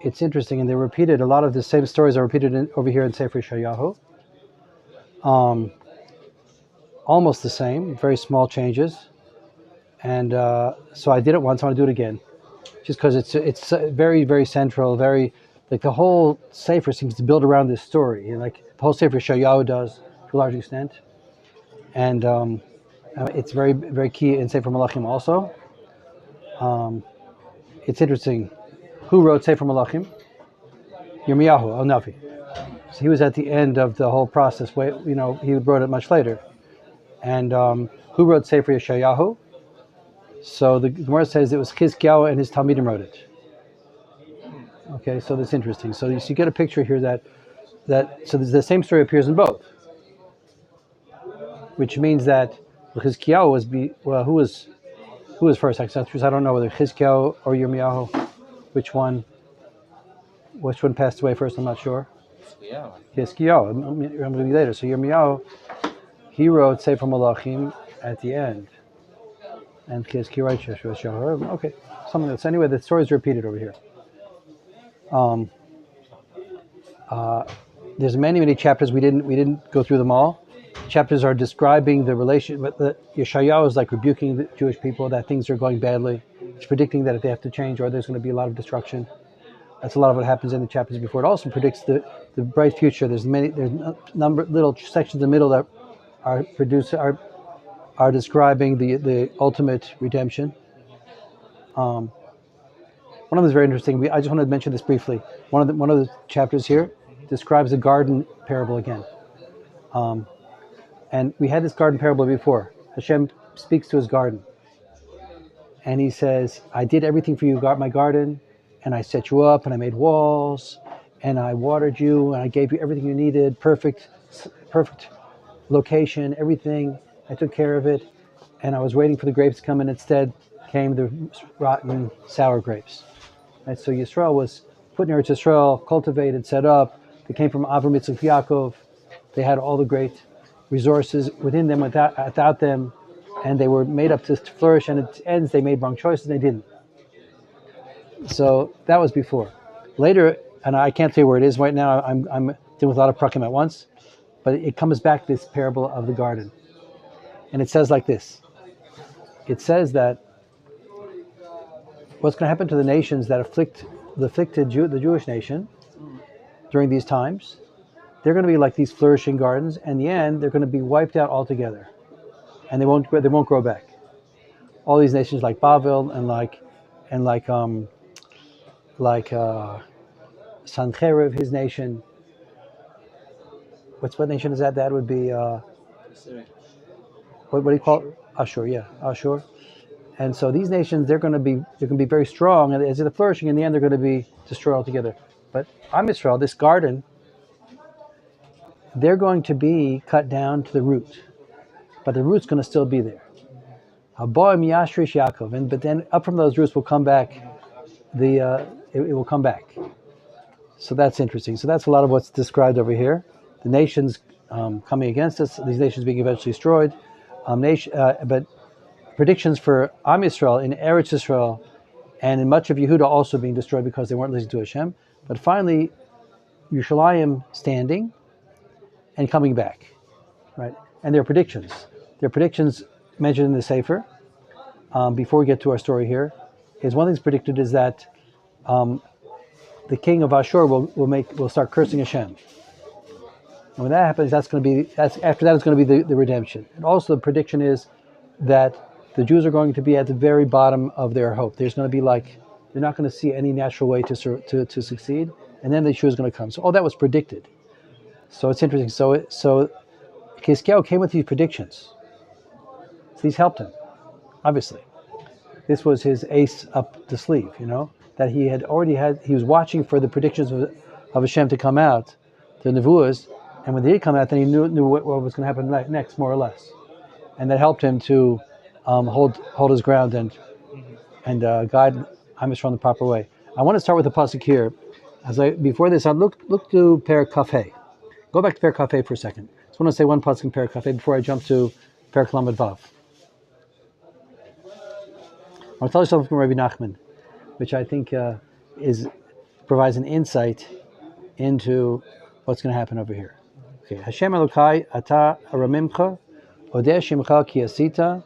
it's interesting, and they're repeated. A lot of the same stories are repeated over here in Sefer Yeshayahu. Almost the same, very small changes. And so I did it once. I want to do it again, just because it's very, very central. Very, like, the whole Sefer seems to build around this story, and like the whole Sefer Yeshayahu does to a large extent. And it's very, very key in Sefer Malachim also. It's interesting. Who wrote Sefer Malachim? Yirmiyahu, al-Navi. So he was at the end of the whole process. He wrote it much later. And who wrote Sefer Yeshayahu? So the Gemara says it was Chizkiyahu and his Talmidim wrote it. Okay, so that's interesting. So you get a picture here that so the same story appears in both, which means that Chizkiyahu who was first? I don't know whether Chizkiyahu or Yirmiyahu, which one passed away first. I'm not sure. Chizkiyahu. I'm going to be later. So Yirmiyahu, he wrote Sefer Malachim at the end, and Chizkiyahu writes Yeshayahu. Okay, something else. Anyway, the story is repeated over here. There's many chapters. We didn't go through them all. Chapters are describing the relation, but the Yeshayahu is like rebuking the Jewish people that things are going badly. It's predicting that if they have to change, or there's going to be a lot of destruction. That's a lot of what happens in the chapters before. It also predicts the bright future. There's number little sections in the middle that are describing the ultimate redemption. One of them is very interesting. I just want to mention this briefly. One of the chapters here describes the garden parable again. And we had this garden parable before. Hashem speaks to his garden. And he says, I did everything for you, my garden, and I set you up, and I made walls, and I watered you, and I gave you everything you needed, perfect location, everything. I took care of it, and I was waiting for the grapes to come, and instead came the rotten, sour grapes. Right? So Yisrael was put in Eretz Yisrael, cultivated, set up. They came from Avraham, Yitzchak, Yaakov. They had all the great resources within them, without them, and they were made up to flourish. And at the end, they made wrong choices, and they didn't. So that was before. Later, and I can't tell you where it is right now. I'm dealing with a lot of prakim at once, but it comes back to this parable of the garden, and it says like this. It says that what's going to happen to the nations that afflicted the Jewish nation during these times, they're going to be like these flourishing gardens. In the end, they're going to be wiped out altogether, and they won't grow back. All these nations like Bavel and Sancherib, his nation. What nation is that? That would be what do you call it? Ashur? Yeah, Ashur. And so these nations, they're going to be very strong, and as they're flourishing, in the end, they're going to be destroyed altogether. But Am Yisrael, this garden, they're going to be cut down to the root, but the root's going to still be there. Haboim Yashrish Yaakov, but then up from those roots will come back. It will come back. So that's interesting. So that's a lot of what's described over here. The nations coming against us, these nations being eventually destroyed. But predictions for Am Yisrael in Eretz Yisrael and in much of Yehuda also being destroyed because they weren't listening to Hashem. But finally, Yerushalayim standing and coming back, right? And their predictions. Their predictions mentioned in the Sefer. Before we get to our story here, is one thing that's predicted is that the king of Ashur will start cursing Hashem. And when that happens, after that is going to be the redemption. And also the prediction is that the Jews are going to be at the very bottom of their hope. There's going to be they're not going to see any natural way to succeed, and then the Yeshua is going to come. So all that was predicted. So it's interesting. So Chizkiyahu came with these predictions. So these helped him, obviously. This was his ace up the sleeve, that he was watching for the predictions of Hashem to come out, the nevuas, and when they did come out, then he knew what was going to happen next, more or less. And that helped him to hold his ground and guide Am Yisrael in the proper way. I want to start with the pasuk here. Before this, I look to Perek Kafeh. Go back to Perek Kafeh for a second. I just want to say one pasuk in Perek Kafeh before I jump to Perek Lamed Vav. I'll tell you something from Rabbi Nachman, which I think is provides an insight into what's going to happen over here. Okay, Hashem Elokai ata aramimcha odeh shimcha ki asita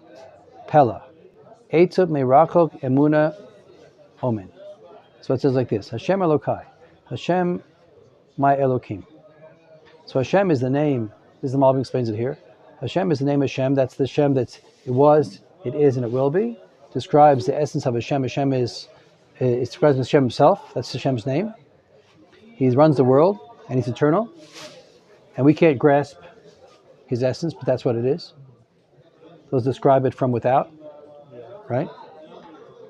pella eitzot meirachok emuna omen. So it says like this: Hashem Elokai, Hashem my Elokim. So Hashem is the name. This is the Malbim explains it here. Hashem is the name of Hashem. That's the Hashem that it was, it is, and it will be. Describes the essence of Hashem. Hashem is, it describes Hashem himself. That's Hashem's name. He runs the world, and he's eternal. And we can't grasp his essence, but that's what it is. Those describe it from without, right?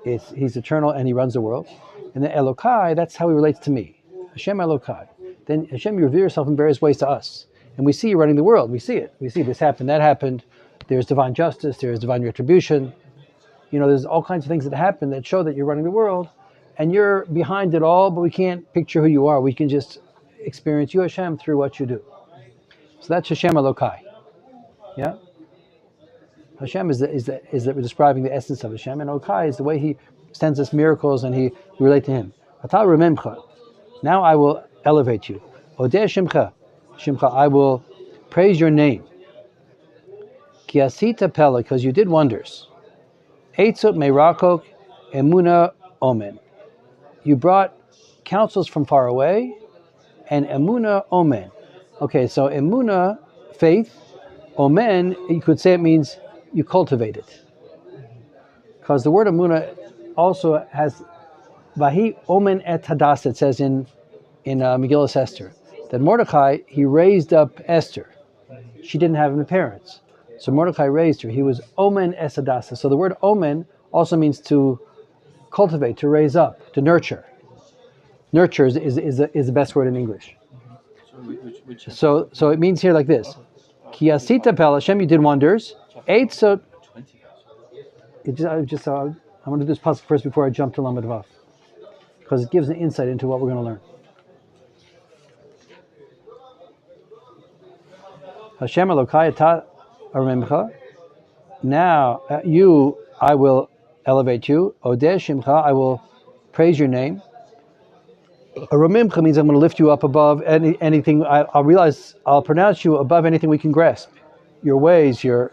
He's eternal, and he runs the world. And then Elokai, that's how he relates to me. Hashem Elokai. Then Hashem, you reveal yourself in various ways to us. And we see you running the world. We see it. We see this happened, that happened. There's divine justice. There's divine retribution. There's all kinds of things that happen that show that you're running the world. And you're behind it all, but we can't picture who you are. We can just experience you, Hashem, through what you do. So that's Hashem Elokai. Yeah? Hashem is we're describing the essence of Hashem. And Elokai is the way he sends us miracles and we relate to him. Atal rememcha. Now I will elevate you. Odeh shimcha. Shimcha, I will praise your name. Ki asita pella, because you did wonders. Eitzot meirakok emuna omen. You brought counsels from far away, and emuna omen. Okay, so emuna, faith, omen, you could say it means you cultivate it. Because the word emuna also has vahi omen et hadas, it says in Megillah Esther. That Mordechai, he raised up Esther. She didn't have any parents. So Mordechai raised her. He was Omen Esadasa. So the word Omen also means to cultivate, to raise up, to nurture. Nurture is the best word in English. So it means here like this. Ki asita pel Hashem, you did wonders. Eight so... I want to do this pasuk first before I jump to Lamed Vav. Because it gives an insight into what we're going to learn. Hashem Elokai ata aramimcha. Now I will elevate you. Odeh shimcha, I will praise your name. Aramimcha means I'm going to lift you up above anything. I'll pronounce you above anything we can grasp. Your ways, your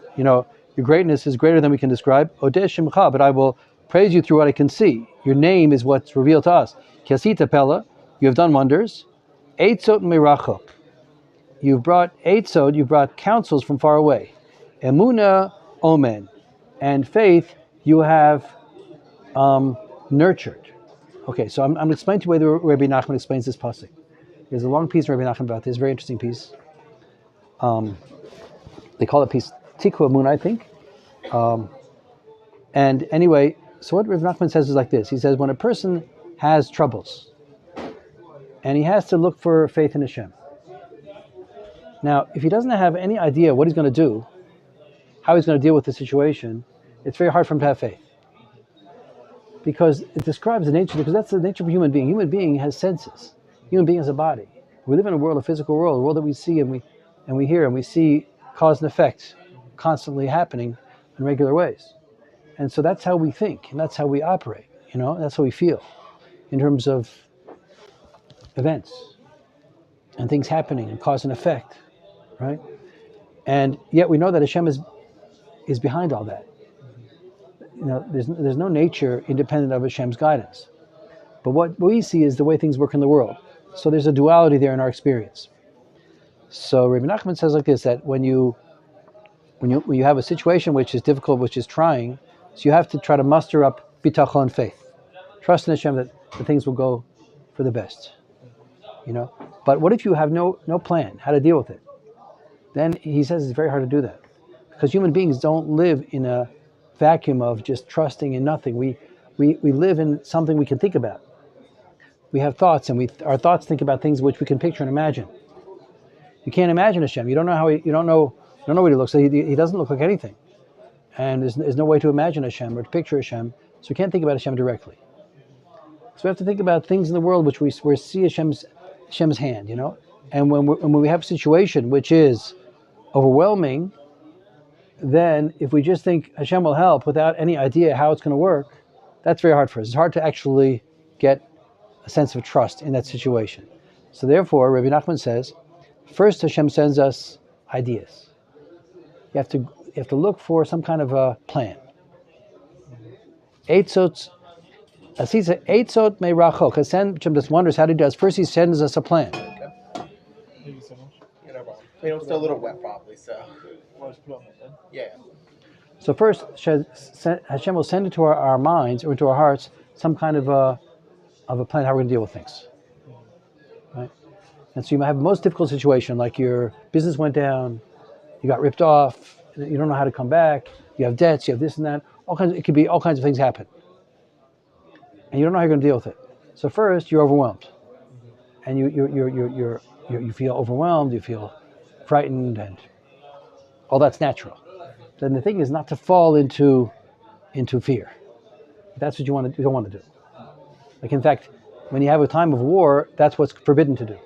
greatness is greater than we can describe. Odeh shimcha, but I will praise you through what I can see. Your name is what's revealed to us. Kiasita pella, you have done wonders. Eitzot meirachok. You've brought eitzod, you've brought counsels from far away. Emuna omen. And faith you have nurtured. Okay, so I'm going to explain to you the way Rabbi Nachman explains this pasuk. There's a long piece from Rabbi Nachman about this, very interesting piece. They call it piece Tikva Emunah, I think. And anyway, so what Rabbi Nachman says is like this. He says when a person has troubles and he has to look for faith in Hashem. Now, if he doesn't have any idea what he's going to do, how he's going to deal with the situation, it's very hard for him to have faith. Because it describes the nature, because that's the nature of a human being. Human being has senses. Human being has a body. We live in a world, a physical world, a world that we see and we hear and we see cause and effect constantly happening in regular ways. And so that's how we think and that's how we operate, that's how we feel in terms of events and things happening and cause and effect. Right? And yet we know that Hashem is behind all that. There's no nature independent of Hashem's guidance. But what we see is the way things work in the world. So there's a duality there in our experience. So Rabbi Nachman says like this, that when you have a situation which is difficult, which is trying, so you have to try to muster up bitachon, faith. Trust in Hashem that things will go for the best. But what if you have no plan how to deal with it? Then he says it's very hard to do that. Because human beings don't live in a vacuum of just trusting in nothing. We live in something we can think about. We have thoughts, and our thoughts think about things which we can picture and imagine. You can't imagine Hashem. You don't know you don't know what he looks like. He doesn't look like anything. And there's no way to imagine Hashem or to picture Hashem. So we can't think about Hashem directly. So we have to think about things in the world which we see Hashem's hand, And when we have a situation which is overwhelming, then if we just think Hashem will help without any idea how it's going to work, that's very hard for us. It's hard to actually get a sense of trust in that situation. So therefore, Rabbi Nachman says, first Hashem sends us ideas. You have to look for some kind of a plan. Eitzot, as he said, Eitzot me rachok. Hashem just wonders how he does. First, he sends us a plan. It's still a little wet, probably. So, yeah. So first, Hashem will send into our minds or into our hearts some kind of a plan how we're going to deal with things. Right? And so you might have the most difficult situation, like your business went down, you got ripped off, you don't know how to come back, you have debts, you have this and that. It could be all kinds of things happen, and you don't know how you're going to deal with it. So first, you're overwhelmed, and you feel overwhelmed, you feel frightened, and all that's natural. Then the thing is not to fall into fear. That's what you don't want to do. Like in fact, when you have a time of war, that's what's forbidden to do.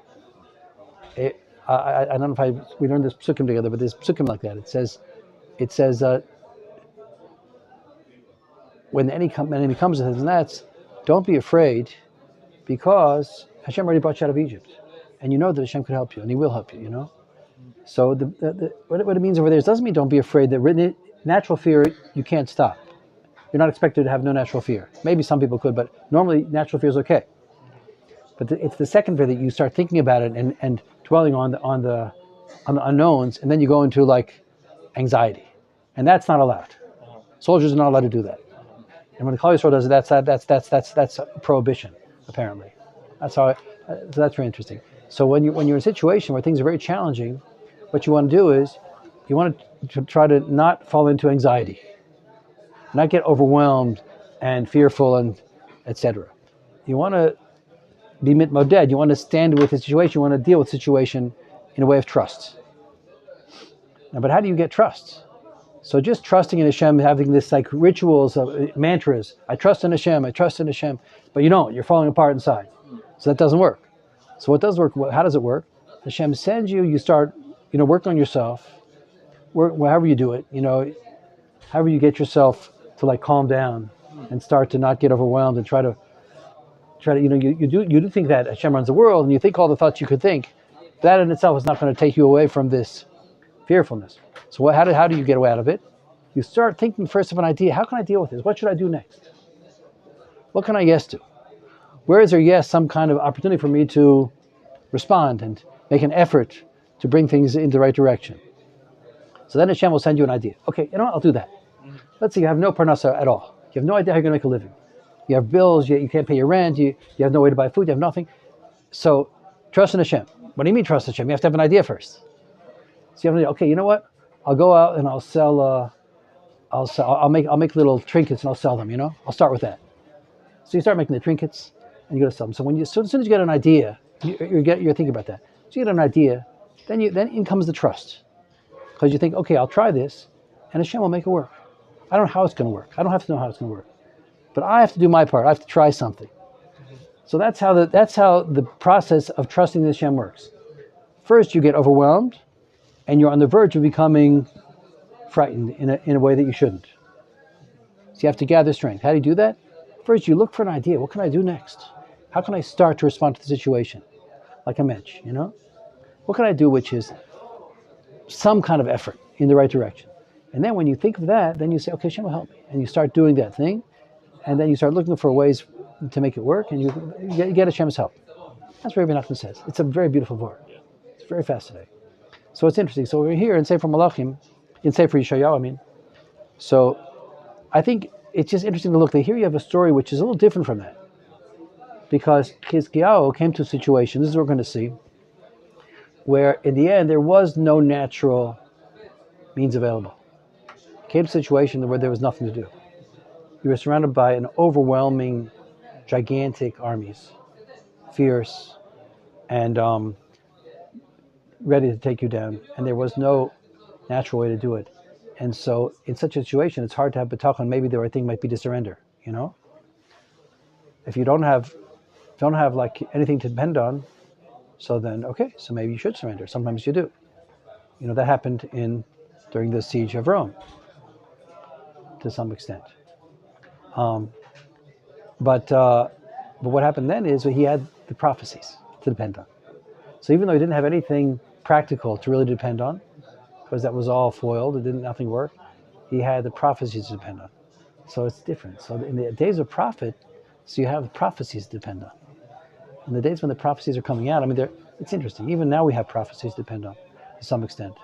I don't know if we learned this psukim together, but there's psukim like that. It says when the enemy comes and that's, don't be afraid, because Hashem already brought you out of Egypt, and you know that Hashem could help you, and He will help you. You know. So what it means over there is, doesn't mean don't be afraid. That natural fear you can't stop. You're not expected to have no natural fear. Maybe some people could, but normally natural fear is okay. But it's the second fear that you start thinking about it and dwelling on the unknowns, and then you go into like anxiety, and that's not allowed. Soldiers are not allowed to do that. And when the Klal Yisrael does it, that's a prohibition, apparently. So that's very interesting. So when you're in a situation where things are very challenging, what you want to do is you want to try to not fall into anxiety, not get overwhelmed and fearful and etc. You want to be mitmoded. You want to stand with the situation. You want to deal with the situation in a way of trust. Now, but how do you get trust? So just trusting in Hashem, having this like rituals of mantras. I trust in Hashem. I trust in Hashem. But you don't. You're falling apart inside. So that doesn't work. So what does work? How does it work? Hashem sends you. You start, work on yourself. However you do it. However you get yourself to like calm down and start to not get overwhelmed and try to you do think that Hashem runs the world, and you think all the thoughts you could think. That in itself is not going to take you away from this fearfulness. So how do you get away out of it? You start thinking first of an idea. How can I deal with this? What should I do next? What can I yes to? Where is there yes some kind of opportunity for me to respond and make an effort to bring things in the right direction? So then Hashem will send you an idea. Okay, I'll do that. Let's say you have no parnasa at all. You have no idea how you're going to make a living. You have bills, you can't pay your rent, you have no way to buy food, you have nothing. So trust in Hashem. What do you mean trust in Hashem? You have to have an idea first. So you have an idea, okay, you know what? I'll go out and I'll make little trinkets and I'll sell them, I'll start with that. So you start making the trinkets and you go to sell them. So as soon as you get an idea, you're thinking about that. So you get an idea, then in comes the trust. Because you think, okay, I'll try this and Hashem will make it work. I don't know how it's going to work. I don't have to know how it's going to work. But I have to do my part. I have to try something. So that's how the process of trusting Hashem works. First, you get overwhelmed, and you're on the verge of becoming frightened in a way that you shouldn't. So you have to gather strength. How do you do that? First, you look for an idea. What can I do next? How can I start to respond to the situation? Like a mensch, What can I do which is some kind of effort in the right direction? And then when you think of that, then you say, okay, Hashem will help me. And you start doing that thing. And then you start looking for ways to make it work, and you get Hashem's help. That's what Rabbi Nachman says. It's a very beautiful word. It's very fascinating. So it's interesting. So we're here in Sefer Malachim, in Sefer Yeshayahu, So I think it's just interesting to look. Here you have a story which is a little different from that. Because Chizkiyahu came to a situation, this is what we're going to see, where in the end there was no natural means available. He came to a situation where there was nothing to do. You were surrounded by an overwhelming, gigantic armies, fierce, and ready to take you down. And there was no natural way to do it. And so in such a situation, it's hard to have bitachon. Maybe the right thing might be to surrender, If you don't have like anything to depend on, so then, okay, so maybe you should surrender. Sometimes you do. That happened during the siege of Rome, to some extent. But But what happened then is he had the prophecies to depend on. So even though he didn't have anything practical to really depend on, because that was all foiled, nothing worked, he had the prophecies to depend on. So it's different. So in the days of prophet, so you have prophecies to depend on. In the days when the prophecies are coming out, it's interesting. Even now we have prophecies to depend on to some extent.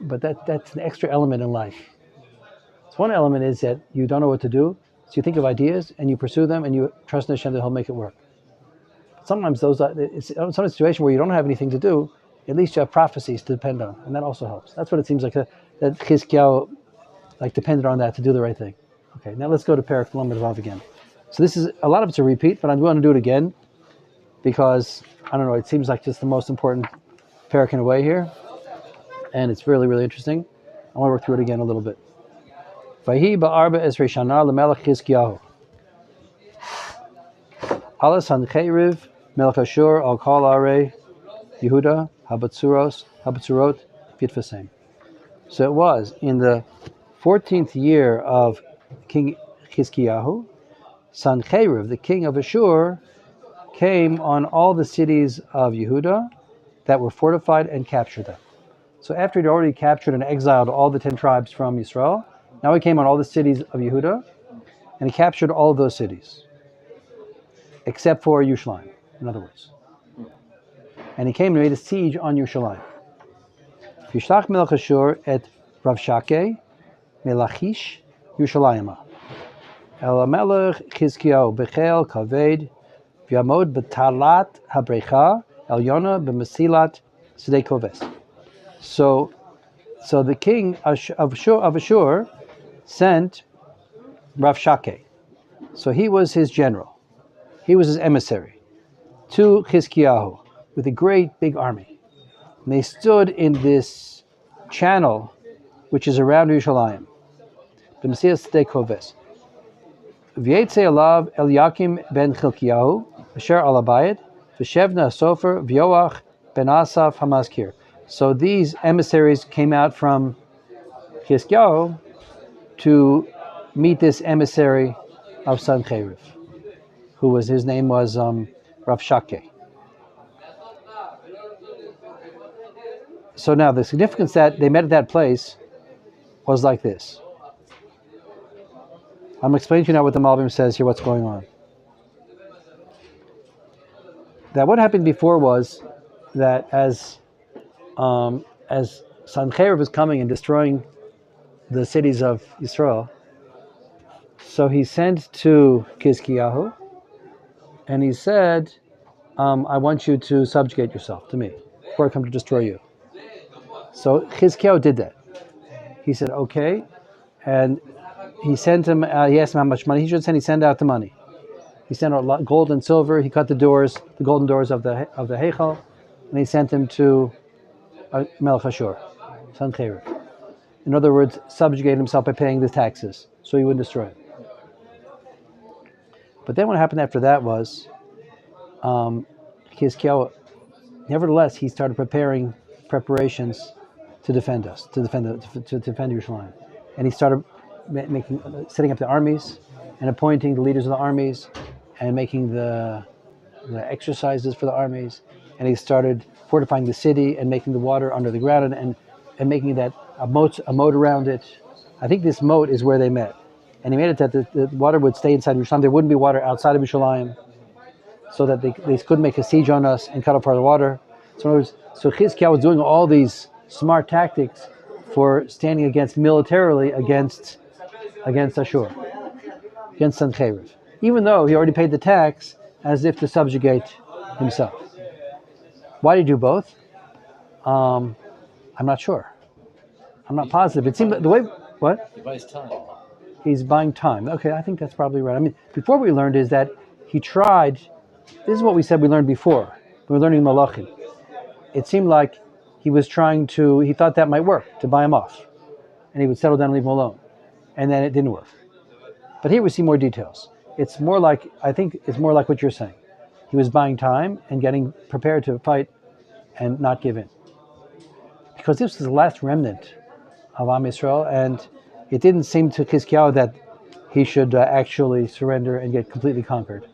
But that's an extra element in life. So one element is that you don't know what to do, so you think of ideas and you pursue them and you trust in Hashem that He'll make it work. Sometimes it's some situation where you don't have anything to do, at least you have prophecies to depend on, and that also helps. That's what it seems like that Chizkiyahu depended on that to do the right thing. Okay, now let's go to Perek Lamed Vav again. So this is a lot of it's a repeat, but I'm going to do it again because I don't know. It seems like just the most important Perek in a way here, and it's really, really interesting. I want to work through it again a little bit. Vayhi ba'arba esrei shana lemelech Chizkiyahu. Ala Sancheriv Melech Ashur al Kol Arei Yehuda Habatzurot Vitfasem. So it was in the 14th year of King Chizkiyahu, Sancheriv, the king of Ashur, came on all the cities of Yehuda that were fortified and captured them. So after he'd already captured and exiled all the 10 tribes from Yisrael, now he came on all the cities of Yehuda and he captured all of those cities, except for Yerushalayim, in other words. And he came and made a siege on Yerushalayim. Vishlach Melech Ashur et Ravshakeh Melachish Yerushalayim. El Melech Chizkiyahu Bechel Kaved V'yamod B'talat Habrecha El Yona B'mesilat Sedei Koves. So the king of Ashur sent Ravshakeh. So he was his general. He was his emissary to Chizkiyahu with a great big army. And they stood in this channel which is around Yerushalayim. B'mesilat Sedei Koves. V'yetze alav Eliakim ben Chilkiyahu, Asher alabayit, V'shevna Sofer, V'yoach ben Asaf Hamaskir. So these emissaries came out from Chizkiyahu to meet this emissary of Sancheriv, his name was Ravshakeh. So now the significance that they met at that place was like this. I'm explaining to you now what the Malbim says here, what's going on. That what happened before was that as Sancheriv was coming and destroying the cities of Israel, so he sent to Chizkiyahu and he said, I want you to subjugate yourself to me before I come to destroy you. So Chizkiyahu did that. He said, okay, and he sent him. He asked him how much money he should send. He sent out the money. He sent out gold and silver. He cut the golden doors of the Heichal, and he sent him to Melech Ashur, Sancheriv. In other words, subjugate himself by paying the taxes, so he wouldn't destroy it. But then what happened after that was, Chizkiyahu, nevertheless, he started preparations to defend us, to defend Yerushalayim, and he started setting up the armies and appointing the leaders of the armies and making the exercises for the armies, and he started fortifying the city and making the water under the ground and making that a moat around it. I think this moat is where they met, and he made it that the water would stay inside Yerushalayim. There wouldn't be water outside of Yerushalayim, so that they couldn't make a siege on us and cut off part of the water. So Chizkiyahu was doing all these smart tactics for standing militarily against Ashur, against Sancheriv, even though he already paid the tax as if to subjugate himself. Why did he do both? I'm not sure. I'm not positive. It seemed the way, what? He buys time. He's buying time. Okay, I think that's probably right. Before we learned is that he tried, this is what we said we learned before. We were learning Malachim. It seemed like he thought that might work, to buy him off. And he would settle down and leave him alone. And then it didn't work. But here we see more details. I think it's more like what you're saying. He was buying time and getting prepared to fight and not give in. Because this was the last remnant of Am Yisrael, and it didn't seem to Chizkiyahu that he should actually surrender and get completely conquered.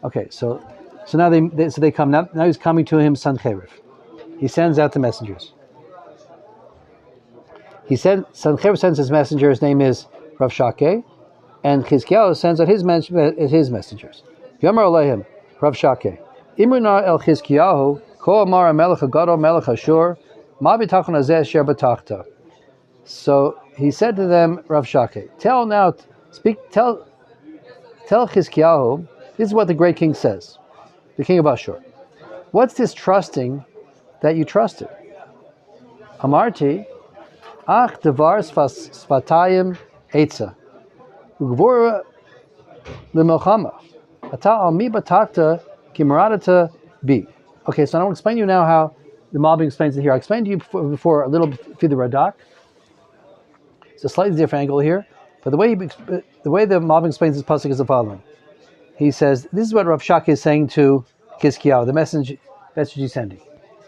Okay, so now they come. Now he's coming to him, Sancheriv. He sends out the messengers. Sancheriv sends his messenger. His name is Rav Shakeh, and Chizkiyahu sends out his messengers. Yomer Aleihim, Rav Shakeh. Imruna el Chizkiyahu, Ko Amar Melech Gadol Melech Ashur, Ma B'tachon Hazeh Asher B'tachta. So he said to them, Rav Shakeh, tell Chizkiyahu, this is what the great king says, the king of Ashur. What's this trusting that you trusted? Amarti, ach devar svatayim etza, ugvora l'melchama, ata al mi batakta kimaradata bi. Okay, so I want to explain to you now how the Malbim explains it here. I explained to you before a little through the Radak. It's a slightly different angle here, but the way the Malbim explains this pasuk is the following. He says, this is what Rav Shakeh is saying to Chizkiyahu, the message he's sending.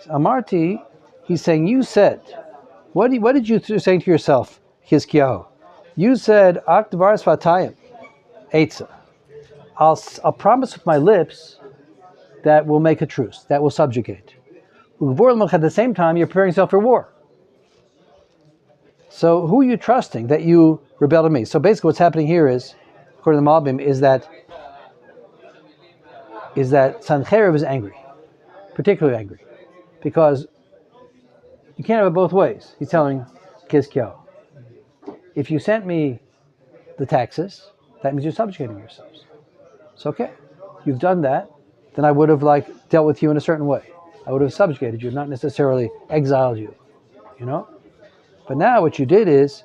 Amarti, he's saying, you said, what did you say to yourself, Chizkiyahu? You said, Ak devar svatayim etza. I'll promise with my lips that will make a truce, that will subjugate. At the same time, you're preparing yourself for war. So who are you trusting that you rebelled at me? So basically what's happening here is, according to the Malbim, is that Sancheriv is angry, particularly angry, because you can't have it both ways. He's telling Chizkiyahu, if you sent me the taxes, that means you're subjugating yourselves. So okay, you've done that, then I would have dealt with you in a certain way. I would have subjugated you, not necessarily exiled you, But now what you did is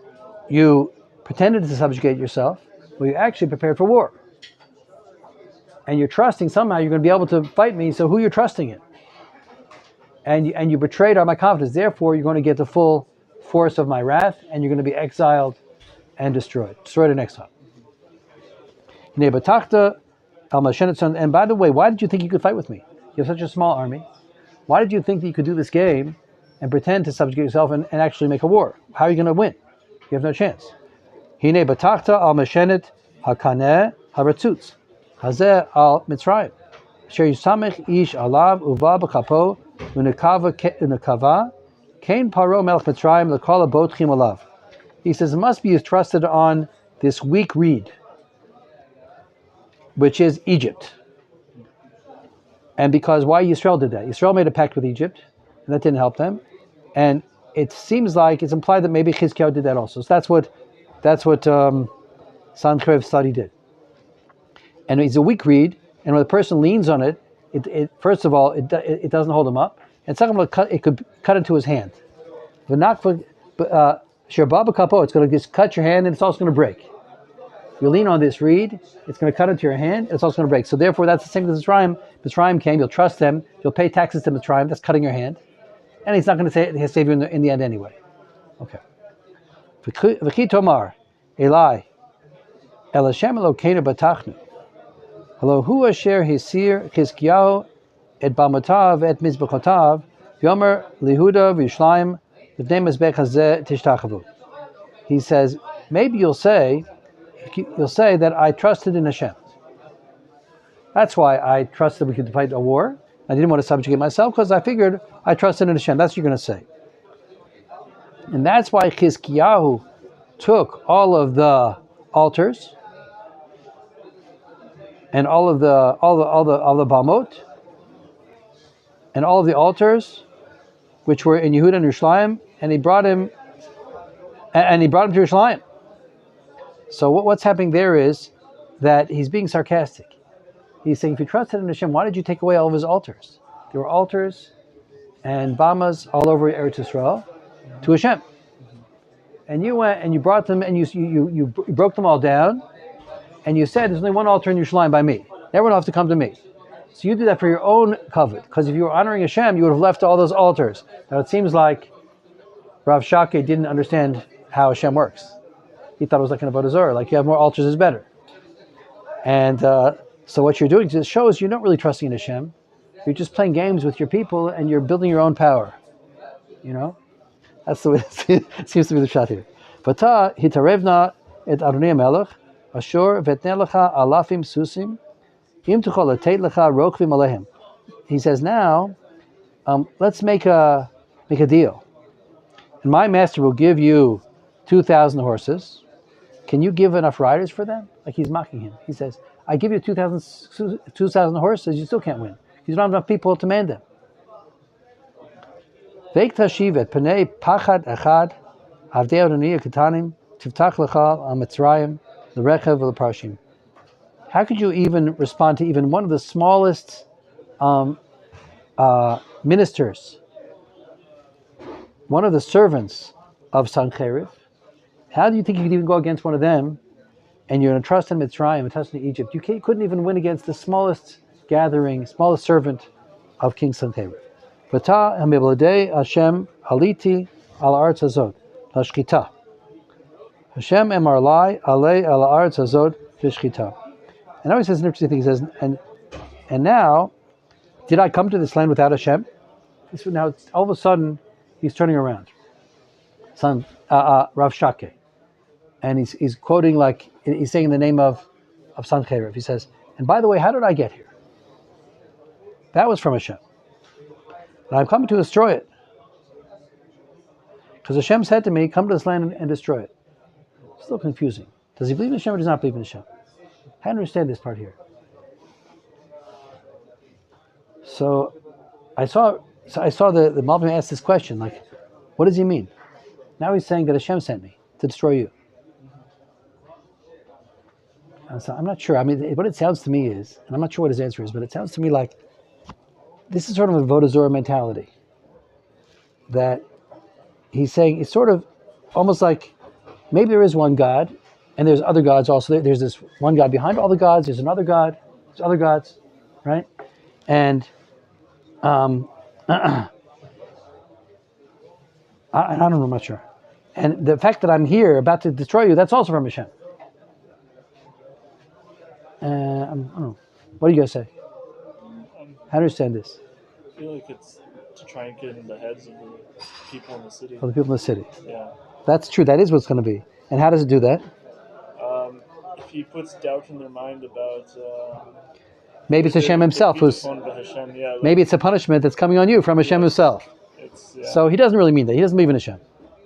you pretended to subjugate yourself, well, you actually prepared for war. And you're trusting somehow you're going to be able to fight me, so who you're trusting in? And you betrayed my confidence, therefore you're going to get the full force of my wrath, and you're going to be exiled and destroyed in exile. And by the way, why did you think you could fight with me? You have such a small army. Why did you think that you could do this game and pretend to subjugate yourself and actually make a war? How are you going to win? You have no chance. Hine batachta al meshenet hakaneh haratzutz hazeh al mitzrayim asher yisamech ish alav uva b'chapo unekava kain paro melech mitzrayim lekol habotchim alav. He says it must be trusted on this weak reed, which is Egypt. And because why Yisrael did that? Yisrael made a pact with Egypt, and that didn't help them. And it seems like it's implied that maybe Chizkiyahu did that also. So that's what Sancheriv study did. And it's a weak reed, and when a person leans on it, first of all, it doesn't hold him up, and second of all, it could cut into his hand. It's going to just cut your hand, and it's also going to break. You lean on this reed, it's going to cut into your hand, it's also going to break. So therefore, that's the same as Mitzrayim. Mitzrayim came, you'll trust them, you'll pay taxes to Mitzrayim, that's cutting your hand. And he's not going to save you in the end anyway. Okay. V'chi tomar, Eli, El Hashem Elokeinu batachnu. Hello, hu asher hisir Chizkiyahu et bamotav et mizbechotav, v'yomer lihuda v'yishlayim v'nei mizbech hazeh tishtachavu. He says, maybe you'll say that I trusted in Hashem. That's why I trusted we could fight a war. I didn't want to subjugate myself because I figured I trusted in Hashem. That's what you're going to say. And that's why Chizkiyahu took all of the altars and all the balmot and all of the altars which were in Yehuda and Yerushalayim, and he brought him to Yerushalayim. So what's happening there is that he's being sarcastic. He's saying, if you trusted in Hashem, why did you take away all of his altars? There were altars and bamas all over Eretz Yisrael to Hashem. And you went and you brought them and you broke them all down, and you said, there's only one altar in Yerushalayim by me. Everyone will have to come to me. So you do that for your own covet, because if you were honoring Hashem, you would have left all those altars. Now it seems like Rav Shakeh didn't understand how Hashem works. He thought it was like an Avodah Zarah, like you have more altars is better. And so what you're doing just shows you're not really trusting in Hashem. You're just playing games with your people and you're building your own power. That's the way it seems to be the shot here. Vata hitarevna et Adonai Melech Ashur vetnelecha alafim susim Im tuchol lateit lecha rochvim alehem. He says, now, let's make a deal. And my master will give you 2,000 horses. Can you give enough riders for them? Like he's mocking him. He says, I give you 2,000 horses, you still can't win. You don't have enough people to man them. Veik tashiv et panei pachad echad avdei adonai ketanim tiftach lecha al mitzrayim l'rechev v'leparshim. How could you even respond to even one of the smallest ministers, one of the servants of Sancheriv? How do you think you could even go against one of them? And you're going to trust in Mitzrayim and trust in Egypt. You couldn't even win against the smallest gathering, smallest servant of King Sancheriv. V'ta hamibaladei Hashem haliti al haaretz hazot lashchita. Hashem emar lai alei al haaretz hazot v'shchita. And now he says an interesting thing. He says, and now, did I come to this land without Hashem? Now all of a sudden he's turning around. Son Rav Shake. And he's quoting, like, he's saying in the name of Sancheriv. He says, and by the way, how did I get here? That was from Hashem. And I'm coming to destroy it. Because Hashem said to me, come to this land and destroy it. It's still confusing. Does he believe in Hashem or does he not believe in Hashem? I understand this part here. So I saw the Malbim ask this question, like, what does he mean? Now he's saying that Hashem sent me to destroy you. And so I'm not sure. I mean, what it sounds to me is, and I'm not sure what his answer is, but it sounds to me like this is sort of a Avodah Zorah mentality. That he's saying, it's sort of almost like maybe there is one God, and there's other gods also. There's this one God behind all the gods, there's another God, there's other gods, right? And I don't know, I'm not sure. And the fact that I'm here about to destroy you, that's also from Hashem. I don't know. What do you guys say? How do you understand this? I feel like it's to try and get in the heads of the people in the city. Of the people in the city. Yeah. That's true. That is what it's going to be. And how does it do that? If he puts doubt in their mind about... maybe it's Hashem himself who's... Hashem, yeah, like, maybe it's a punishment that's coming on you from Hashem himself. So he doesn't really mean that. He doesn't believe in Hashem.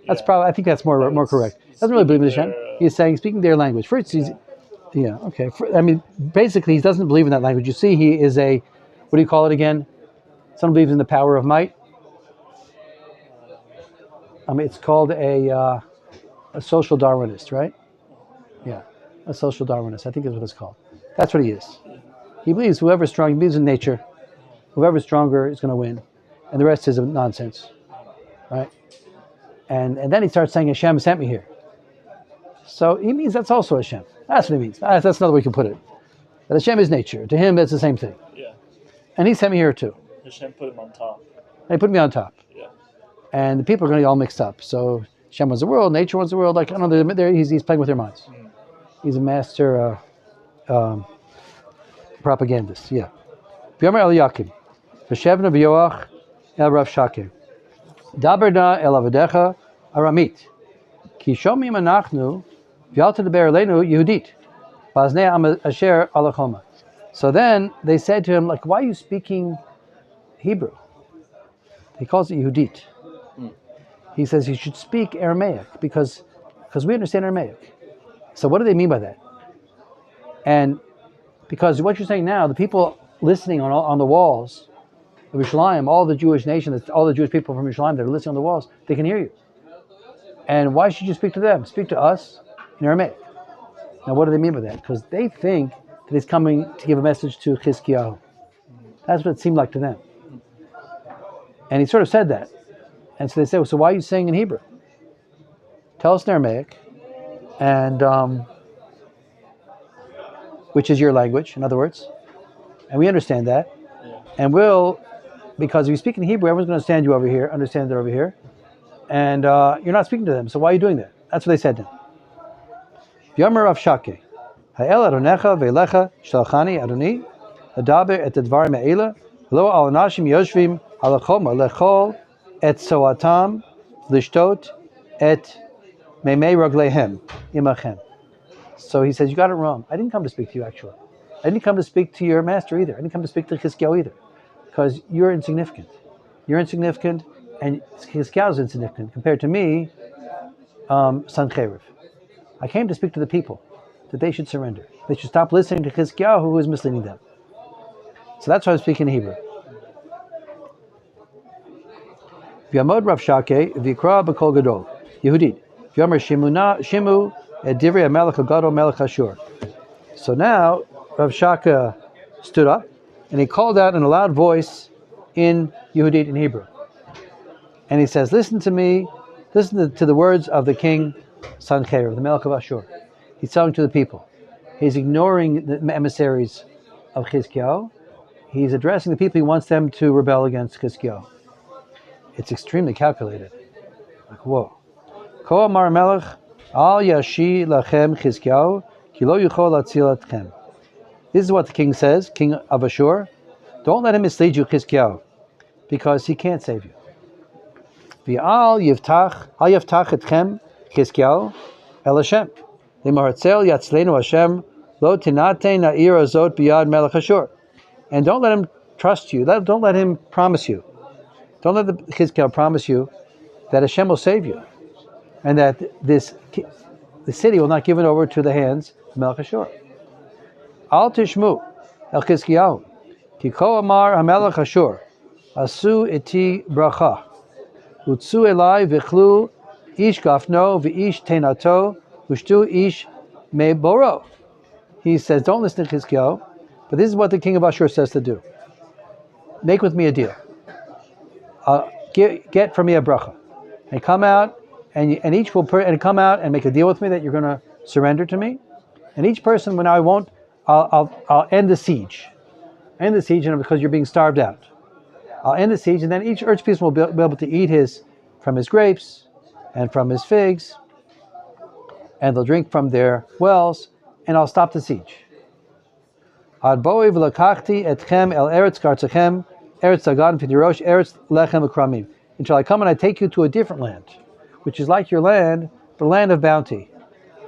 That's probably, I think that's more correct. He doesn't really believe in Hashem. He's saying, speaking their language. First, he's... Yeah, okay. Basically, he doesn't believe in that language. You see, he is a... What do you call it again? Someone believes in the power of might. It's called a social Darwinist, right? Yeah, a social Darwinist. I think that's what it's called. That's what he is. He believes whoever's strong, he believes in nature. Whoever's stronger is going to win. And the rest is nonsense, right? And then he starts saying, Hashem sent me here. So he means that's also Hashem. That's what he means. That's another way you can put it. That Hashem is nature. To him, that's the same thing. Yeah. And he sent me here too. Hashem put him on top. And he put me on top. Yeah. And the people are going to get all mixed up. So Hashem wants the world, nature wants the world. Like, I don't know, he's playing with their minds. Mm. He's a master propagandist. Yeah. V'yomer Eliyakim, v'shevna v'yoach el Rav Shake, daberna el avadecha aramit, ki shomim anachnu v'yal tedaber eleinu Yehudit, v'aznei am asher alachoma. So then they said to him, like, why are you speaking Hebrew? He calls it Yehudit. He says you should speak Aramaic because we understand Aramaic. So what do they mean by that? And because what you're saying now, the people listening on the walls of Yerushalayim, all the Jewish nation, all the Jewish people from Yerushalayim that are listening on the walls, they can hear you. And why should you speak to them? Speak to us in Aramaic. Now what do they mean by that? Because they think that he's coming to give a message to Yeshayahu. That's what it seemed like to them. And he sort of said that. And so they said, well, so why are you saying in Hebrew? Tell us in Aramaic, and which is your language, in other words. And we understand that. Yeah. And because if you speak in Hebrew, everyone's going to understand it over here. And you're not speaking to them, so why are you doing that? That's what they said to him. Yomer Rav Shake, Ha'el Adonecha ve'elecha shalachani Adoni, Adaber et advarim ha'ela, lo al anashim yoshvim halachoma lechol et soatam lishtot et meimei ragleihem imachem. So he says, you got it wrong. I didn't come to speak to you, actually. I didn't come to speak to your master either. I didn't come to speak to Chizkiyahu either, because you're insignificant. You're insignificant, and Chizkiyahu is insignificant compared to me, Sancheiriv. I came to speak to the people, that they should surrender. They should stop listening to Chizkiyahu, who is misleading them. So that's why I'm speaking in Hebrew. V'yamod Rav Shakeh v'yikra b'kol gadol Yehudit v'yomer shimu et divrei HaMelech HaGadol Melech Ashur. So now Rav Shakeh stood up and he called out in a loud voice in Yehudit, in Hebrew, and he says, "Listen to me, listen to the words of the king Sancheiriv, the Melech of Ashur." He's telling to the people. He's ignoring the emissaries of Chizkiyahu. He's addressing the people. He wants them to rebel against Chizkiyahu. It's extremely calculated. Like, whoa. Ko amar melech al yashi lachem Chizkiyahu ki lo yuchol latzil atchem. This is what the king says, king of Ashur. Don't let him mislead you, Chizkiyahu, because he can't save you. V'al yiftach etchem Chizkiyahu el Hashem. L'mahartzel yatzleinu Hashem lo tinate na'ir azot biyad melech Ashur. And don't let him trust you. Don't let him promise you. Don't let the Chizkiyahu promise you that Hashem will save you, and that the city will not give it over to the hands of Melech Ashur. Al tishmu el Chizkiyahu ki ko amar HaMelech Ashur asu iti bracha utzu elai v'chlu ish gafno v'ish tenato ushtu ish meboro. He says, don't listen to Chizkiyahu, but this is what the king of Ashur says to do. Make with me a deal. Get from me a bracha, and come out, and each will come out and make a deal with me that you're going to surrender to me. And each person, when I'll end the siege. End the siege, because you're being starved out. I'll end the siege, and then each person will be able to eat from his grapes and from his figs, and they'll drink from their wells, and I'll stop the siege. Ad boi v'lakachti etchem el eretz kartzachem eretz dagan v'tirosh eretz lechem ukramim. Until I come and I take you to a different land, which is like your land, the land of bounty,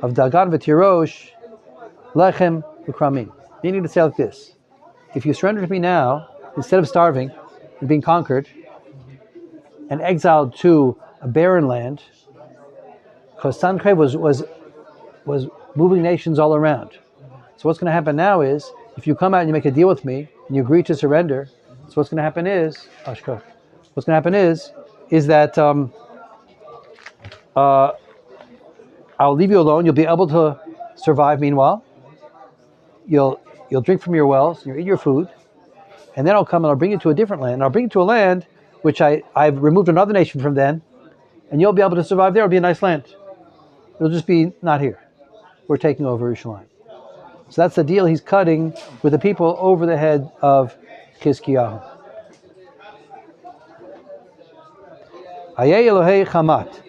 of dagan v'tirosh lechem ukramim. Meaning to say like this: if you surrender to me now, instead of starving and being conquered and exiled to a barren land, because Sancheiriv was moving nations all around. So what's going to happen now is, if you come out and you make a deal with me and you agree to surrender, so what's going to happen is that I'll leave you alone. You'll be able to survive. Meanwhile, you'll drink from your wells, you'll eat your food, and then I'll come and I'll bring you to a different land. I'll bring you to a land which I've removed another nation from then, and you'll be able to survive there. It'll be a nice land. It'll just be not here. We're taking over Yerushalayim. So that's the deal he's cutting with the people over the head of Chizkiyahu. Ayeh Elohei Chamat,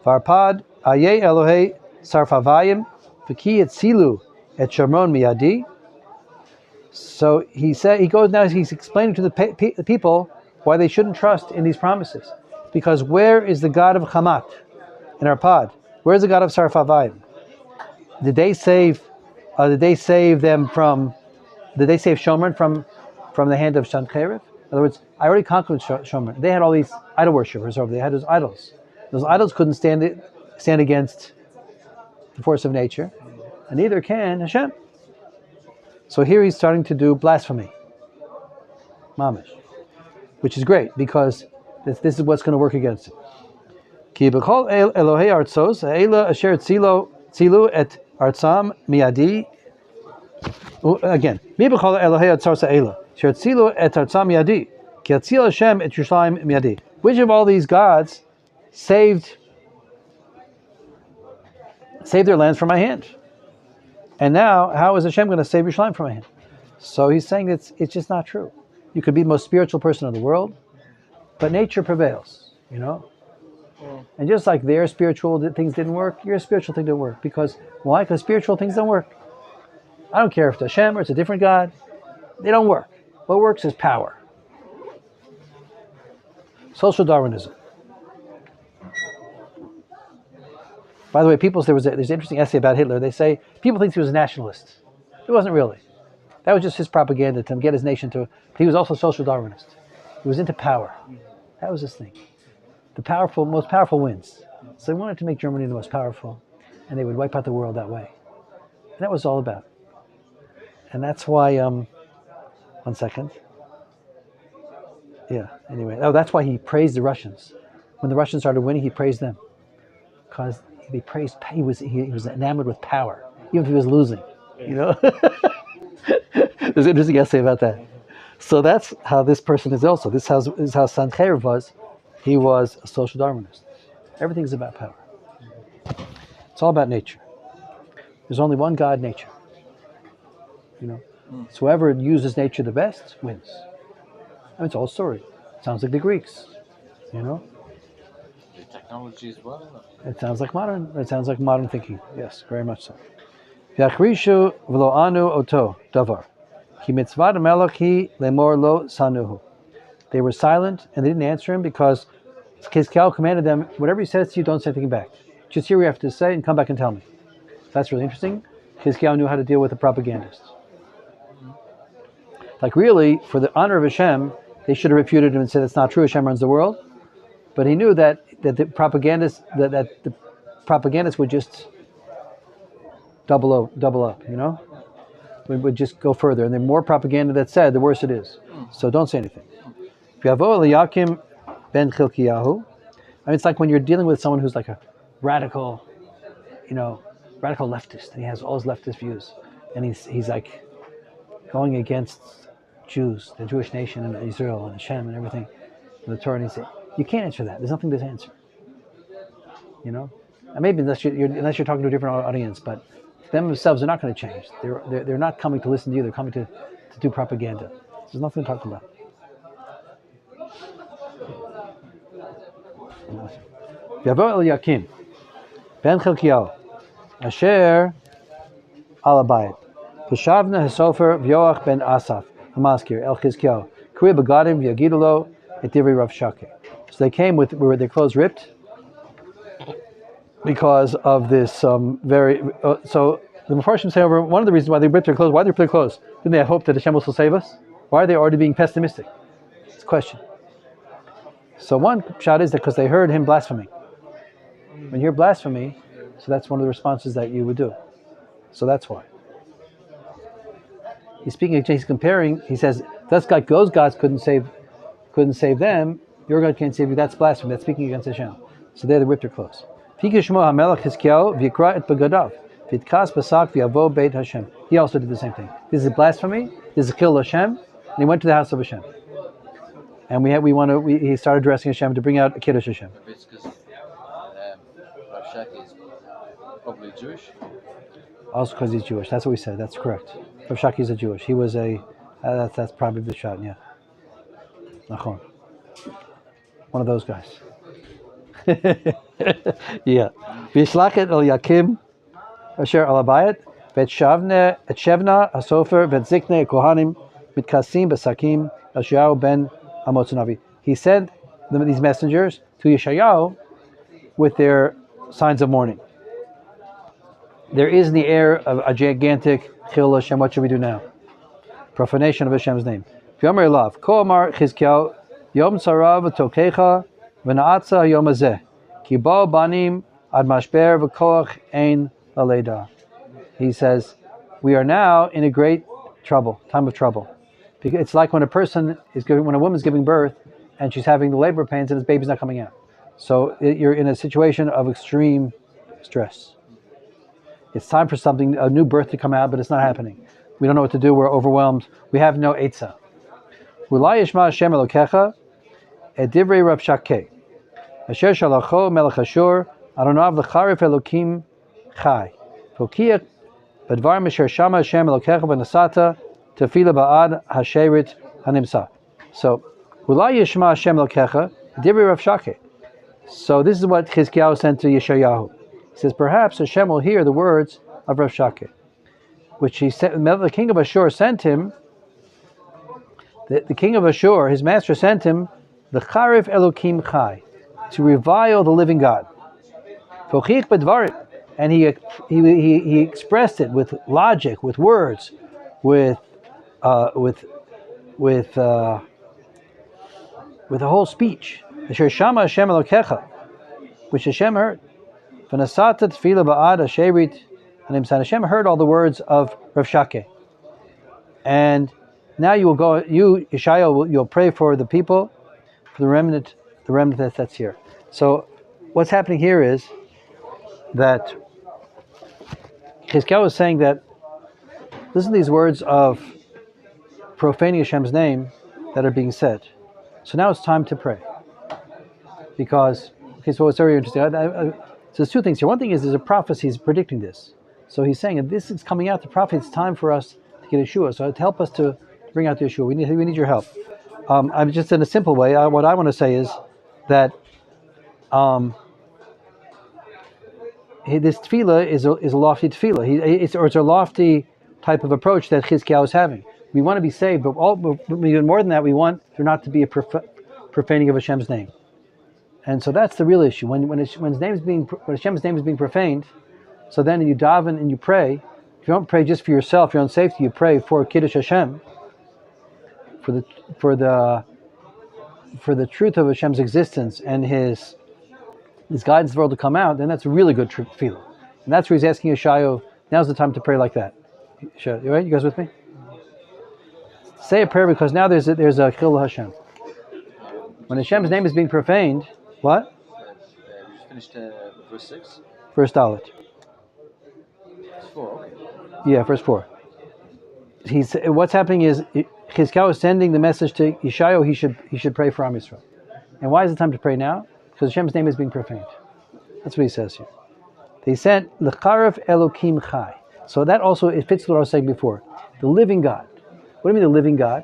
Varpad, Ayeh Elohei Sarfavayim, V'ki Etzilu et Shomron Miyadi. So he's explaining to the people why they shouldn't trust in these promises. Because where is the God of Chamat and Arpad? Where is the God of Sarfavayim? Did they save Shomron from the hand of Sancheiriv? In other words, I already conquered Shomron. They had all these idol worshippers over there. They had those idols. Those idols couldn't stand against the force of nature, and neither can Hashem. So here he's starting to do blasphemy, mamish, which is great, because this is what's going to work against it. Ki b'chol Elohei artzos ha'ela asher tzilu et artzam miyadi. Again, mi b'chol Elohei artzos ha'ela asher tzilu et artzam miyadi. Ki atzil Hashem et Yerushalayim miyadi. Which of all these gods saved their lands from my hand? And now, how is Hashem going to save Yerushalayim from my hand? So he's saying it's just not true. You could be the most spiritual person in the world, but nature prevails, And just like their spiritual things didn't work, your spiritual thing didn't work. Why? Because spiritual things don't work. I don't care if it's Hashem or it's a different God. They don't work. What works is power. Social Darwinism. By the way, there's an interesting essay about Hitler. They say people think he was a nationalist. He wasn't really. That was just his propaganda to get his nation to. He was also a social Darwinist. He was into power. That was his thing. The most powerful wins. So he wanted to make Germany the most powerful, and they would wipe out the world that way. And that was all about. And that's why. 1 second. Yeah. Anyway, that's why he praised the Russians. When the Russians started winning, he praised them because he was enamored with power, even if he was losing. You know. There's an interesting essay about that. So that's how this person is also. This is how Sancheir was. He was a social Darwinist. Everything's about power. It's all about nature. There's only one God, nature. You know. So whoever uses nature the best wins. I mean, it's all a story. Sounds like the Greeks. You know. The technology as well. It sounds like modern thinking. Yes, very much so. V'achrishu v'lo anu oto davar. Ki mitzvah melech hi lemor lo sanuhu. They were silent and they didn't answer him because Chizkiyahu commanded them, whatever he says to you, don't say anything back. Just hear what you have to say and come back and tell me. That's really interesting. Chizkiyahu knew how to deal with the propagandists. Like really, for the honor of Hashem, they should have refuted him and said it's not true, Hashem runs the world. But he knew that the propagandists would just double up, you know? Would just go further. And the more propaganda that's said, the worse it is. So don't say anything. Eliakim ben Chilkiyahu. I mean, it's like when you're dealing with someone who's like a radical leftist, and he has all his leftist views. And he's like going against Jews, the Jewish nation and Israel and Hashem and everything, and the Torah. And he said, you can't answer that. There's nothing to answer. You know? And maybe unless you're talking to a different audience, but them themselves are not going to change. They're not coming to listen to you. They're coming to do propaganda. There's nothing to talk about. Yavo Eliakim ben Chilkiyahu asher al habayit v'shavna hasofer v'yoach ben Asaf hamaskir el Chizkiyahu kri begadim v'yagidu lo et divrei Rav Shakeh. So they came with their clothes ripped because of this so the Mepharshim say over one of the reasons why they ripped their clothes. Why did they rip their clothes? Didn't they hope that Hashem will still save us? Why are they already being pessimistic? It's a question. So one shot is that because they heard him blaspheming. When you hear blasphemy, so that's one of the responses that you would do. So that's why. He's speaking, he's comparing, he says, those gods couldn't save them, your God can't save you, that's blasphemy, that's speaking against Hashem. So they ripped their clothes. He also did the same thing. This is blasphemy, this is kill Hashem, and he went to the house of Hashem. And he started dressing Hashem to bring out a Kiddush Hashem. It's because Rav Shakeh is probably Jewish. Also because he's Jewish. That's what we said. That's correct. Rav Shakeh is a Jewish. He was that's probably the shot, yeah. Machon. One of those guys. Yeah. V'yishlachet Eliakim asher al habayit v'et Shevna hasofer v'et Ziknei kohanim mitkasim b'sakim Yeshayahu ben Amotzunavi. He sent these messengers to Yeshayahu with their signs of mourning. There is in the air of a gigantic Chil Hashem. What should we do now? Profanation of Hashem's name. V'yomer elav ko amar Chizkiyahu yom tzarav v'tokecha v'na'atza yom hazeh ki bo banim ad mashber v'koach ein laleda. He says, we are now in a great time of trouble. It's like when when a woman's giving birth and she's having the labor pains and his baby's not coming out. So you're in a situation of extreme stress. It's time for a new birth to come out, but it's not happening. We don't know what to do. We're overwhelmed. We have no eitzah. Ulai yishma Hashem Elokecha et divrei Rav Shakeh asher shalacho melech Ashur aronav lecharif Elokim chai v'okiach b'dvar misher shama Hashem Elokecha v'nasata tefila ba'ad hasherit hanimsa. So, Ulai yishma Hashem Elokecha divrei Rav Shakeh. So this is what Chizkiyahu sent to Yeshayahu. He says, perhaps Hashem will hear the words of Rav Shakeh, which he said. The king of Ashur sent him. The king of Ashur, his master, sent him the Charif Elokim Chai to revile the living God. And he expressed it with logic, with words, with with a whole speech. Asher Shama Hashem Elokecha, which Hashem heard. V'nasata tefillah ba'ad asherit, and Hashem heard all the words of Rav Shake. And now you will go. You Yeshayahu, you'll pray for the people, for the remnant that's here. So, what's happening here is that Chizkiyahu is saying that listen to these words of profaning Hashem's name that are being said. So now it's time to pray. Because, so it's very interesting. So there's two things here. One thing is there's a prophecy, he's predicting this. So he's saying that this is coming out, the prophet, it's time for us to get Yeshua. So to help us to bring out the Yeshua, we need your help. I'm just in a simple way, what I want to say is that this tefillah is a lofty tefillah. It's a lofty type of approach that Chizkiyahu is having. We want to be saved, but even more than that, we want there not to be a profaning of Hashem's name. And so that's the real issue. When Hashem's name is being profaned, so then you daven and you pray. If you don't pray just for yourself, your own safety, you pray for Kiddush Hashem, for the truth of Hashem's existence and His guidance for the world to come out. Then that's a really good tefillah. And that's where he's asking Yeshayahu, now's the time to pray like that. You right? You guys with me? Say a prayer because now there's a chil Hashem. When Hashem's name is being profaned, what? We just finished verse 6. Verse Dalet. Verse 4, okay. Yeah, verse 4. What's happening is Chizkiyahu is sending the message to Yeshayahu. He should pray for Am Yisrael. And why is it time to pray now? Because Hashem's name is being profaned. That's what he says here. They sent L'charef Elokim Chai. So that also it fits what I was saying before. The living God. What do you mean the living God?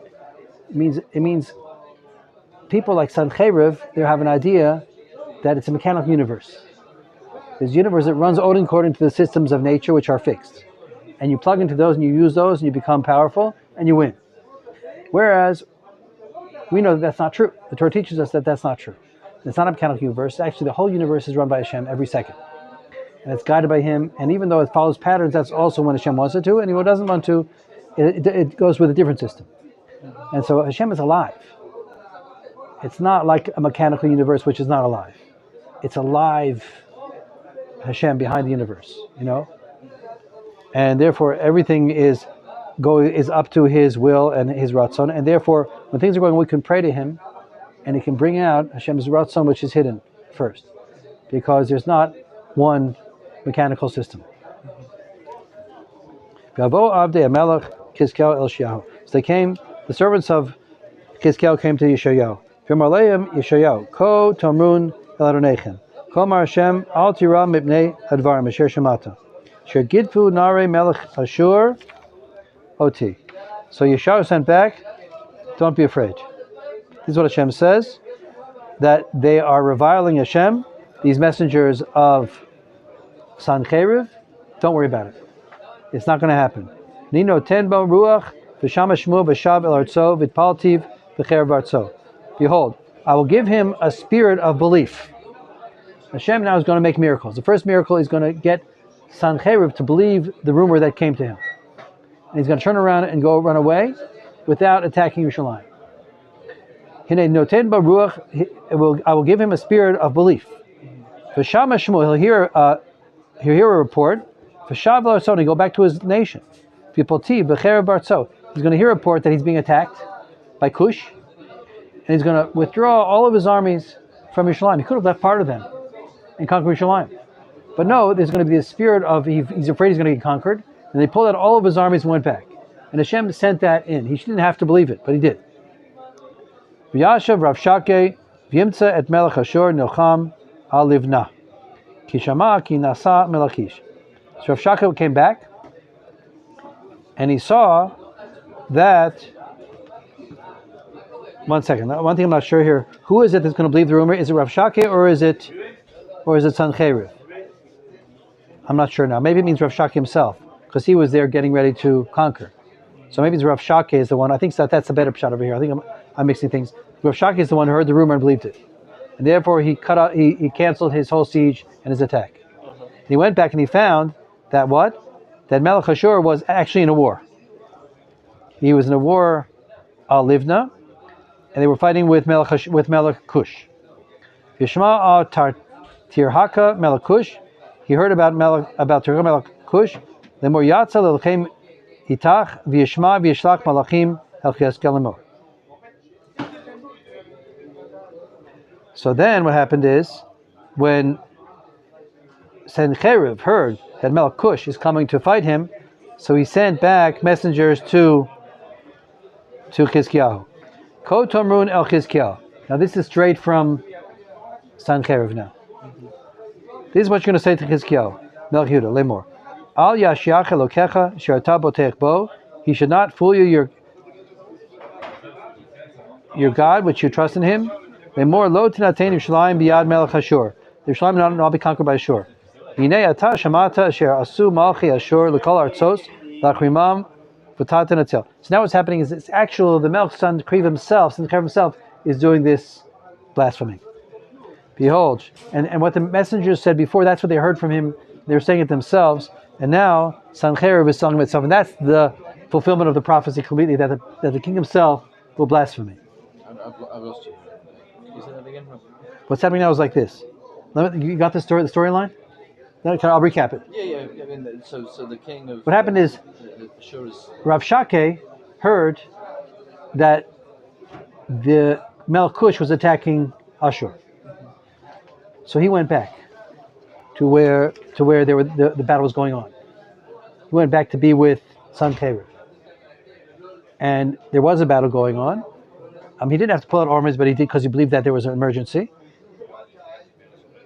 It means people like Sancheiriv, they have an idea that it's a mechanical universe. There's a universe that runs only according to the systems of nature which are fixed. And you plug into those and you use those and you become powerful and you win. Whereas we know that that's not true. The Torah teaches us that that's not true. It's not a mechanical universe. Actually, the whole universe is run by Hashem every second. And it's guided by Him. And even though it follows patterns, that's also when Hashem wants it to. And when it doesn't want to, it goes with a different system. And so Hashem is alive. It's not like a mechanical universe which is not alive. It's alive Hashem behind the universe, And therefore everything is up to His will and His ratzon. And therefore when things are going, we can pray to Him and He can bring out Hashem's ratzon which is hidden first. Because there's not one mechanical system. So they came, the servants of Chizkiyahu came to Yeshayahu. Yeshayahu, Ko Tomrun El Adonechem, Ko Mar Hashem Al Tira Mipnei Advarim Asher Shemata, Asher Gidfu Nare Melech Ashur Oti. So Yeshayahu sent back, don't be afraid. This is what Hashem says, that they are reviling Hashem, these messengers of Sancheiriv. Don't worry about it. It's not going to happen. Nino tenbo ruach v'shama shmu v'shav el artzo v'tpaltiv v'cherev artzo. Behold, I will give him a spirit of belief. Hashem now is going to make miracles. The first miracle is going to get Sancheiriv to believe the rumor that came to him. And he's going to turn around and run away without attacking Yerushalayim. Hine notenbo ruach, I will give him a spirit of belief. V'shama shmu, he'll hear a report. V'shav el artzo, and he'll go back to his nation. He's going to hear a report that he's being attacked by Cush, and he's going to withdraw all of his armies from Yerushalayim. He could have left part of them and conquered Yerushalayim. But no, there's going to be a spirit of, he's afraid he's going to get conquered, and they pulled out all of his armies and went back. And Hashem sent that in. He didn't have to believe it, but he did. V'yashav Rav Shake, v'yimtza et melech Ashur nocham al livna. Ki shama ki nasa melachish. So Rav Shake came back, and he saw that. One second. One thing I'm not sure here. Who is it that's going to believe the rumor? Is it Rav Shake or is it Sancheiriv? I'm not sure now. Maybe it means Rav Shake himself, because he was there getting ready to conquer. So maybe it's Rav Shake is the one. I think that's a better shot over here. I think I'm mixing things. Rav Shake is the one who heard the rumor and believed it, and therefore he canceled his whole siege and his attack. And he went back and he found that Melech Ashur was actually in a war. He was in a war al Livna, and they were fighting with Melech Cush. Yishma al Tirhaka Melech Cush. He heard about Tirhaka Melech Cush. Lemor Yatza Lelchem Itach V'Yishma V'Yishlach Malachim El Cheskel Lemor. So then what happened is, when Sennacherib heard that Melech Cush is coming to fight him, so he sent back messengers to Chizkiyahu. Ko Tomrun El Chizkiyahu. Now this is straight from Sennacherib now. This is what you're going to say to Chizkiyahu. Melech Yehuda, Lemor. Al Yashiach Elokecha Sherata Botech Bo. He should not fool you, your God, which you trust in him. Lemor Lo Tinatein Yerushalayim Biyad Melech Ashur. Yerushalayim will not be conquered by Ashur. Hinei Ata Shamata Asher Asu Malchi Ashur L'Kol Artzos Lachrimam V'Tatan Atzel. So now what's happening is it's actually the Melech Sennacherib himself is doing this blasphemy. Behold, and what the messengers said before, that's what they heard from him. They were saying it themselves, and now Sennacherib is telling himself, and that's the fulfillment of the prophecy completely, that the king himself will blaspheme. I've lost you. Can you say that again? What's happening now is like this. You got the storyline? I'll recap it. Yeah. I mean, so the king of... What happened is, Rav Shakeh heard that the Melech Cush was attacking Ashur. So he went back to where the battle was going on. He went back to be with Sennacherib. And there was a battle going on. He didn't have to pull out armies, but he did because he believed that there was an emergency.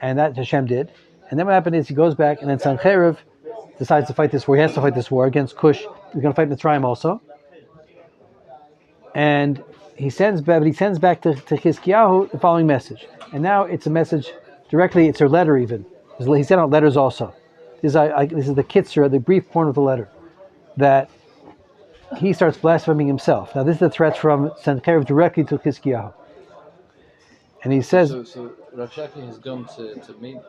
And that Hashem did. And then what happened is he goes back, and then Sennacherib decides to fight this war. He has to fight this war against Cush. He's going to fight Mitzrayim also. And he sends back to Chizkiyahu the following message. And now it's a message directly, it's a letter even. He sent out letters also. This is the kitzur, the brief form of the letter. That he starts blaspheming himself. Now this is the threat from Sennacherib directly to Chizkiyahu. And he says... So Rav Shakeh has gone to meet...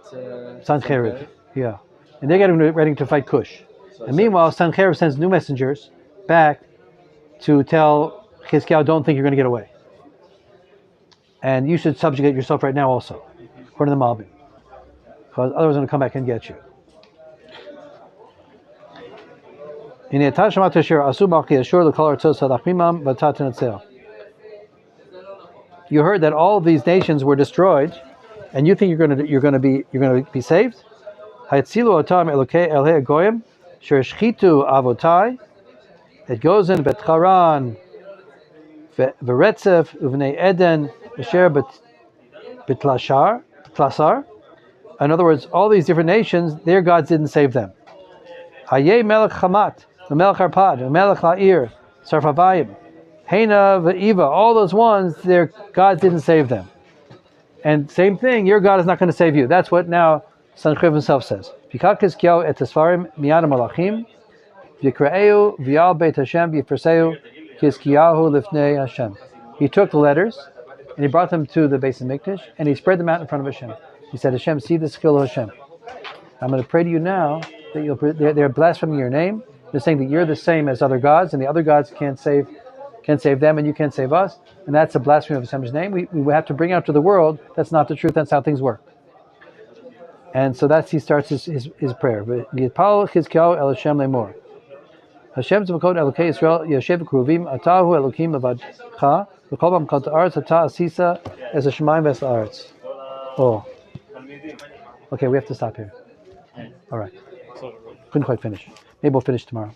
Sennacherib, yeah. And they're getting ready to fight Cush. And meanwhile, Sennacherib sends new messengers back to tell Chizkiyahu, don't think you're going to get away. And you should subjugate yourself right now also, according to the Malbim. Because others are going to come back and get you. You heard that all these nations were destroyed, and you think you're going to be saved? It goes in Bet Haran, Veretzef, Uvnei Eden, Asher Betlasar. In other words, all these different nations, their gods didn't save them. Hayeh Melech Hamat, Melech Arpad, Melech La'ir, Sarfavayim, Hena Ve'iva, all those ones, their gods didn't save them. And same thing, your God is not going to save you. That's what now Sennacherib himself says. Pikak Chizkiyahu et Tesfarim miyad malachim, v'yikra'eu v'yal beit Hashem v'yifreseu Chizkiyahu lifnei Hashem. He took the letters and he brought them to the base of Mikdash and he spread them out in front of Hashem. He said, Hashem, see the skill of Hashem. I'm going to pray to you now that they're blaspheming your name. They're saying that you're the same as other gods, and the other gods can't save them, and you can't save us. And that's a blasphemy of Hashem's name. We have to bring out to the world that's not the truth. That's how things work. And so he starts his prayer. Yitpal Chizkiyahu el Hashem lemor. Hashem tzvakot Elokei Yisrael yashev kruvim atahu Elokim levadcha v'kol b'mkot ha'aretz ata asisa es ha'shamayim v'es ha'aretz. Oh. Okay, we have to stop here. All right. Couldn't quite finish. Maybe we'll finish tomorrow.